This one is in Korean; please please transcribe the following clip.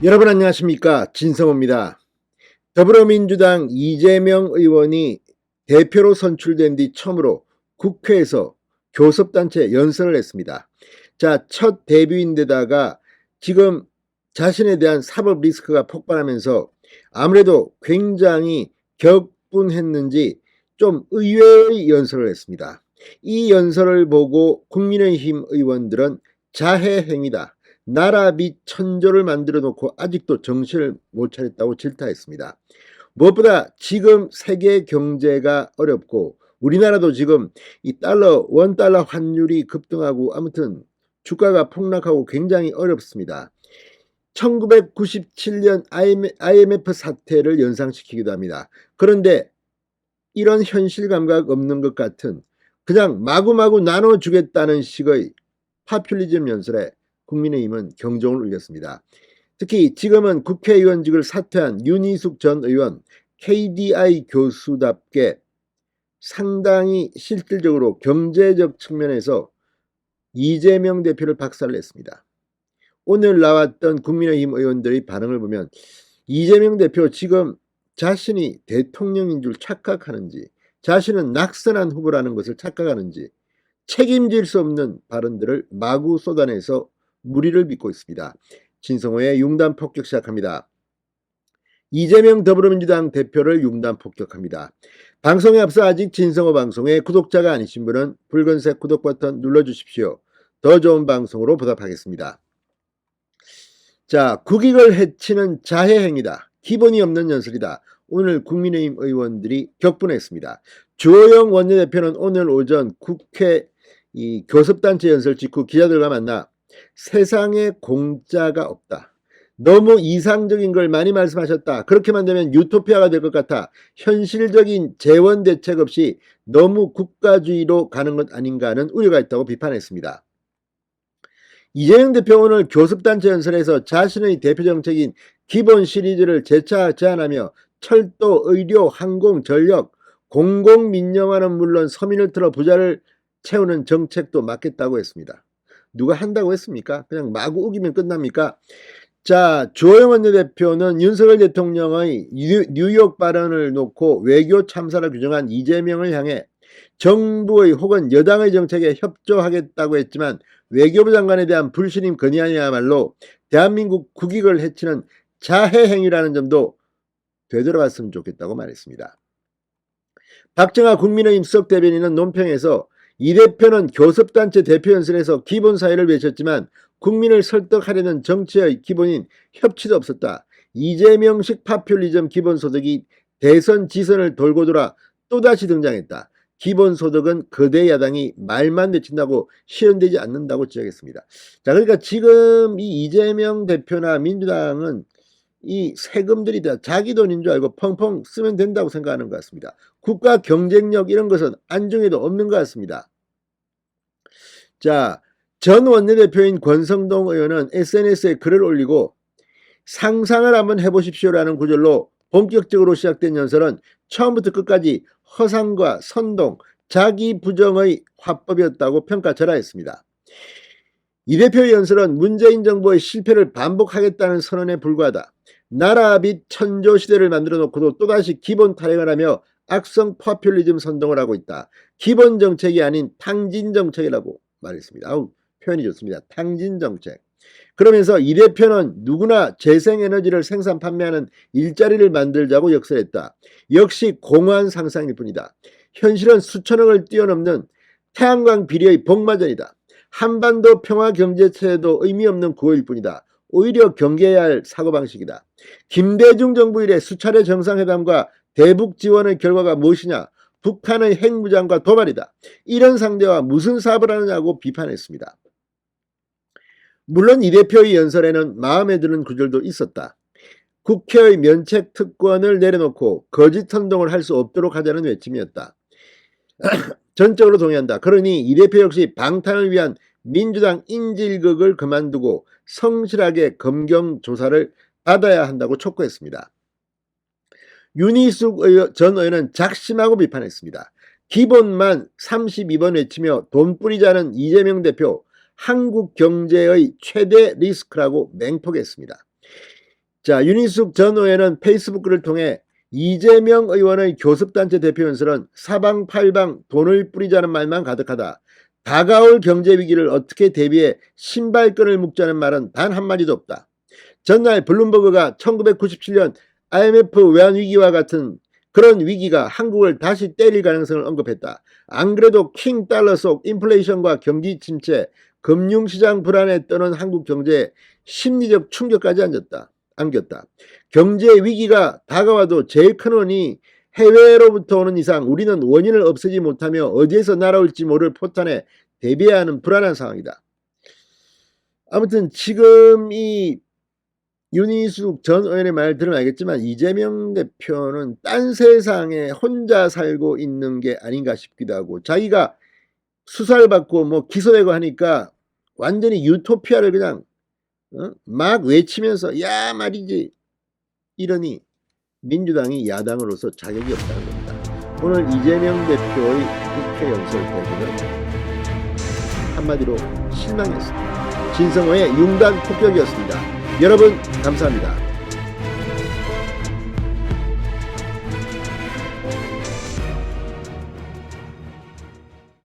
여러분 안녕하십니까, 진성호입니다. 더불어민주당 이재명 의원이 대표로 선출된 뒤 처음으로 국회에서 교섭단체 연설을 했습니다. 자, 첫 데뷔인데다가 지금 자신에 대한 사법 리스크가 폭발하면서 아무래도 굉장히 격분했는지 좀 의외의 연설을 했습니다. 이 연설을 보고 국민의힘 의원들은 자해행위다, 나라 빚 천조를 만들어 놓고 아직도 정신을 못 차렸다고 질타했습니다. 무엇보다 지금 세계 경제가 어렵고 우리나라도 지금 이 원달러 환율이 급등하고 아무튼 주가가 폭락하고 굉장히 어렵습니다. 1997년 IMF 사태를 연상시키기도 합니다. 그런데 이런 현실 감각 없는 것 같은 그냥 마구마구 나눠주겠다는 식의 파퓰리즘 연설에 국민의힘은 경종을 울렸습니다. 특히 지금은 국회의원직을 사퇴한 윤희숙 전 의원, KDI 교수답게 상당히 실질적으로 경제적 측면에서 이재명 대표를 박살냈습니다. 오늘 나왔던 국민의힘 의원들의 반응을 보면 이재명 대표 지금 자신이 대통령인 줄 착각하는지, 자신은 낙선한 후보라는 것을 착각하는지 책임질 수 없는 발언들을 마구 쏟아내서 무리를 빚고 있습니다. 진성호의 융단 폭격 시작합니다. 이재명 더불어민주당 대표를 융단 폭격합니다. 방송에 앞서 아직 진성호 방송에 구독자가 아니신 분은 붉은색 구독 버튼 눌러주십시오. 더 좋은 방송으로 보답하겠습니다. 자, 국익을 해치는 자해행위다, 기본이 없는 연설이다. 오늘 국민의힘 의원들이 격분했습니다. 주호영 원내대표는 오늘 오전 국회 교섭단체 연설 직후 기자들과 만나 세상에 공짜가 없다, 너무 이상적인 걸 많이 말씀하셨다, 그렇게만 되면 유토피아가 될 것 같아, 현실적인 재원 대책 없이 너무 국가주의로 가는 것 아닌가 하는 우려가 있다고 비판했습니다. 이재명 대표 오늘 교섭단체 연설에서 자신의 대표 정책인 기본 시리즈를 재차 제안하며 철도, 의료, 항공, 전력, 공공민영화는 물론 서민을 틀어 부자를 채우는 정책도 맡겠다고 했습니다. 누가 한다고 했습니까? 그냥 마구 우기면 끝납니까? 자, 주호영 원내대표는 윤석열 대통령의 뉴욕 발언을 놓고 외교 참사를 규정한 이재명을 향해 정부의 혹은 여당의 정책에 협조하겠다고 했지만 외교부 장관에 대한 불신임 건의안이야말로 대한민국 국익을 해치는 자해 행위라는 점도 되돌아봤으면 좋겠다고 말했습니다. 박정아 국민의힘 수석 대변인은 논평에서 이 대표는 교섭단체 대표 연설에서 기본 사회를 외쳤지만 국민을 설득하려는 정치의 기본인 협치도 없었다. 이재명식 파퓰리즘 기본소득이 대선 지선을 돌고 돌아 또다시 등장했다. 기본소득은 거대 야당이 말만 내친다고 실현되지 않는다고 지적했습니다. 자, 그러니까 지금 이 이재명 대표나 민주당은 이 세금들이 다 자기 돈인 줄 알고 펑펑 쓰면 된다고 생각하는 것 같습니다. 국가 경쟁력 이런 것은 안중에도 없는 것 같습니다. 자, 전 원내대표인 권성동 의원은 SNS에 글을 올리고 상상을 한번 해보십시오라는 구절로 본격적으로 시작된 연설은 처음부터 끝까지 허상과 선동, 자기 부정의 화법이었다고 평가절하했습니다. 이 대표의 연설은 문재인 정부의 실패를 반복하겠다는 선언에 불과하다, 나라 빚 천조 시대를 만들어 놓고도 또다시 기본 탈행을 하며 악성 포퓰리즘 선동을 하고 있다, 기본 정책이 아닌 탕진 정책이라고 말했습니다. 표현이 좋습니다. 탕진 정책. 그러면서 이 대표는 누구나 재생에너지를 생산 판매하는 일자리를 만들자고 역설했다. 역시 공허한 상상일 뿐이다. 현실은 수천억을 뛰어넘는 태양광 비리의 복마전이다. 한반도 평화경제체도 의미 없는 구호일 뿐이다. 오히려 경계해야 할 사고방식이다. 김대중 정부 이래 수차례 정상회담과 대북 지원의 결과가 무엇이냐? 북한의 핵무장과 도발이다. 이런 상대와 무슨 사업을 하느냐고 비판했습니다. 물론 이 대표의 연설에는 마음에 드는 구절도 있었다. 국회의 면책 특권을 내려놓고 거짓 선동을 할 수 없도록 하자는 외침이었다. 전적으로 동의한다. 그러니 이 대표 역시 방탄을 위한 민주당 인질극을 그만두고 성실하게 검경 조사를 받아야 한다고 촉구했습니다. 윤희숙 전 의원은 작심하고 비판했습니다. 기본만 32번 외치며 돈 뿌리자는 이재명 대표, 한국 경제의 최대 리스크라고 맹폭했습니다. 자, 윤희숙 전 의원은 페이스북을 통해 이재명 의원의 교섭단체 대표 연설은 사방팔방 돈을 뿌리자는 말만 가득하다. 다가올 경제위기를 어떻게 대비해 신발끈을 묶자는 말은 단 한마디도 없다. 전날 블룸버그가 1997년 IMF 외환위기와 같은 그런 위기가 한국을 다시 때릴 가능성을 언급했다. 안 그래도 킹 달러 속 인플레이션과 경기 침체, 금융시장 불안에 떠는 한국 경제에 심리적 충격까지 안겼다. 경제 위기가 다가와도 제일 큰 원인이 해외로부터 오는 이상 우리는 원인을 없애지 못하며 어디에서 날아올지 모를 포탄에 대비해야 하는 불안한 상황이다. 아무튼 지금 이 윤희숙 전 의원의 말 들으면 알겠지만 이재명 대표는 딴 세상에 혼자 살고 있는 게 아닌가 싶기도 하고, 자기가 수사를 받고 뭐 기소되고 하니까 완전히 유토피아를 그냥 막 외치면서 야 말이지 이러니 민주당이 야당으로서 자격이 없다는 겁니다. 오늘 이재명 대표의 국회 연설 대부는 한마디로 실망했습니다. 진성호의 융단 폭격이었습니다. 여러분 감사합니다.